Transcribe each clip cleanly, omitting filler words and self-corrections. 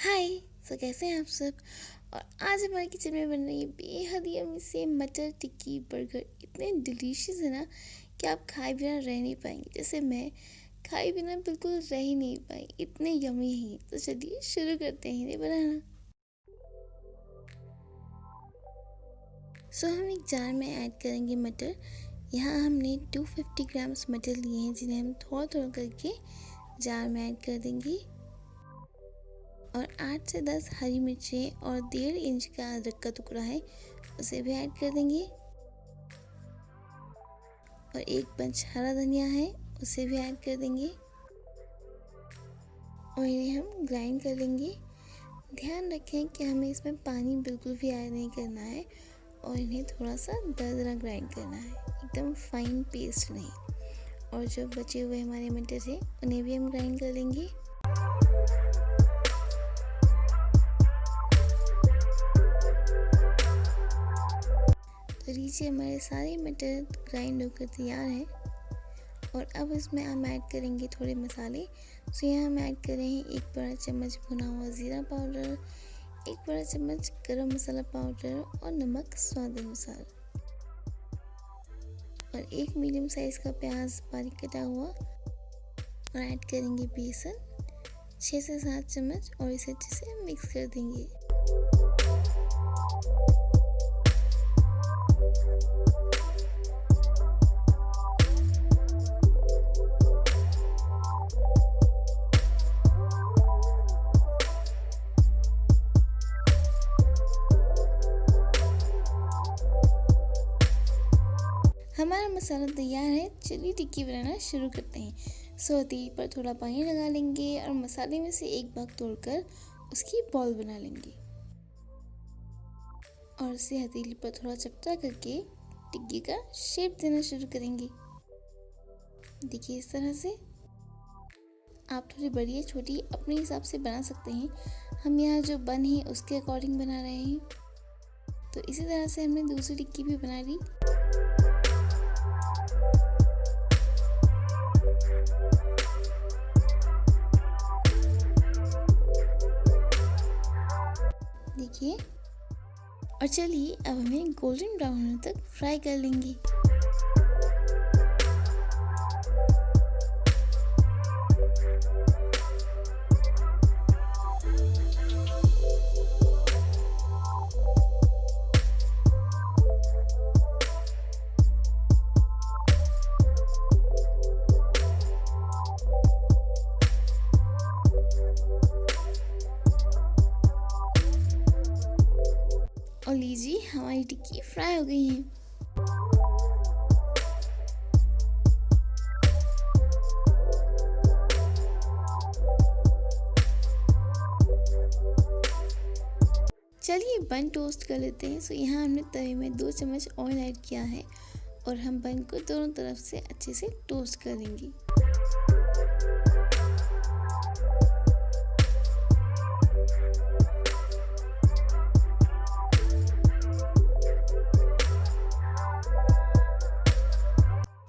हाय। कैसे हैं आप सब। और आज हमारे किचन में बन रही है बेहद यम्मी से मटर टिक्की बर्गर। इतने डिलीशियस है ना कि आप खाए बिना रह नहीं पाएंगे। जैसे मैं खाए बिना बिल्कुल रह ही नहीं पाई, इतने यम्मी हैं। तो चलिए शुरू करते हैं इन्हें बनाना। हम एक जार में ऐड करेंगे मटर। यहाँ हमने 250 ग्राम्स मटर लिए हैं, जिन्हें हम थोड़ा थोड़ा करके जार में ऐड कर देंगे। और 8 से 10 हरी मिर्चें और 1.5 इंच का अदरक का टुकड़ा है, उसे भी ऐड कर देंगे। और एक बंच हरा धनिया है, उसे भी ऐड कर देंगे। और इन्हें हम ग्राइंड कर लेंगे। ध्यान रखें कि हमें इसमें पानी बिल्कुल भी ऐड नहीं करना है और इन्हें थोड़ा सा दरदरा ग्राइंड करना है, एकदम फाइन पेस्ट नहीं। और जो बचे हुए हमारे मटर थे उन्हें भी हम ग्राइंड कर लेंगे। तो लीजिए हमारे सारे मटर ग्राइंड होकर तैयार हैं। और अब इसमें हम ऐड करेंगे थोड़े मसाले। यहाँ हम ऐड कर रहे हैं 1 बड़ा चम्मच भुना हुआ ज़ीरा पाउडर, 1 बड़ा चम्मच गरम मसाला पाउडर और नमक स्वाद अनुसार। और 1 मीडियम साइज़ का प्याज बारीक कटा हुआ। और ऐड करेंगे बेसन 6 से 7 चम्मच और इसे अच्छे से मिक्स कर देंगे। हमारा मसाला तैयार है, चलिए टिक्की बनाना शुरू करते हैं। तेल पर थोड़ा पानी लगा लेंगे और मसाले में से एक भाग तोड़कर उसकी बॉल बना लेंगे। और उसे हथेली पर थोड़ा चपटा करके टिक्की का शेप देना शुरू करेंगे। देखिए इस तरह से। आप थोड़ी बड़ी या छोटी अपने हिसाब से बना सकते हैं। हम यहाँ जो बन है उसके अकॉर्डिंग बना रहे हैं। तो इसी तरह से हमने दूसरी टिक्की भी बना ली। देखिए। और चलिए अब हमें गोल्डन ब्राउन होने तक फ्राई कर लेंगे। और लीजिए हमारी टिक्की फ्राई हो गई है। चलिए बन टोस्ट कर लेते हैं। यहाँ हमने तवे में 2 चम्मच ऑयल ऐड किया है और हम बन को दोनों तरफ से अच्छे से टोस्ट कर लेंगे।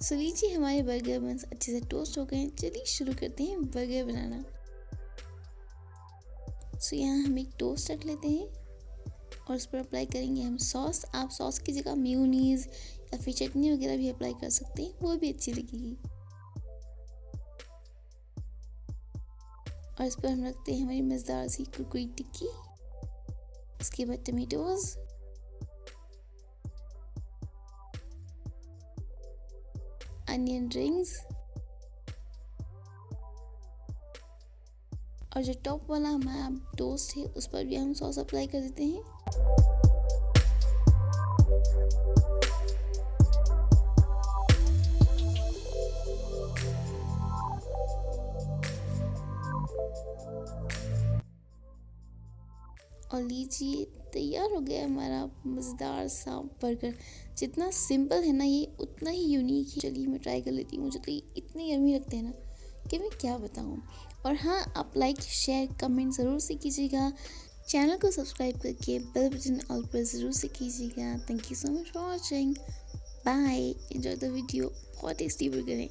लीजिए हमारे बर्गर बंस अच्छे से टोस्ट हो गए हैं। चलिए शुरू करते हैं बर्गर बनाना। यहाँ हम एक टोस्ट रख लेते हैं और उस पर अप्लाई करेंगे हम सॉस। आप सॉस की जगह मेयोनीज या फिर चटनी वगैरह भी अप्लाई कर सकते हैं, वो भी अच्छी लगेगी। और इस पर हम रखते हैं हमारी मज़ेदार सी कुरकुरी टिक्की। उसके बाद टमेटोज़, अनियन रिंग्स और जो टॉप वाला हमारा टोस्ट है उस पर भी हम सॉस अप्लाई कर देते हैं। और लीजिए तैयार हो गया हमारा मज़ेदार सा बर्गर। जितना सिंपल है ना ये, उतना ही यूनिक है। चलिए मैं ट्राई कर लेती हूँ। मुझे तो ये इतने यम्मी लगते हैं ना कि मैं क्या बताऊँ। और हाँ, आप लाइक शेयर कमेंट ज़रूर से कीजिएगा। चैनल को सब्सक्राइब करके बेल बटन ऑल पर ज़रूर से कीजिएगा। Thank you so much for watching. Bye. Enjoy the video. बहुत टेस्टी बर्गर है।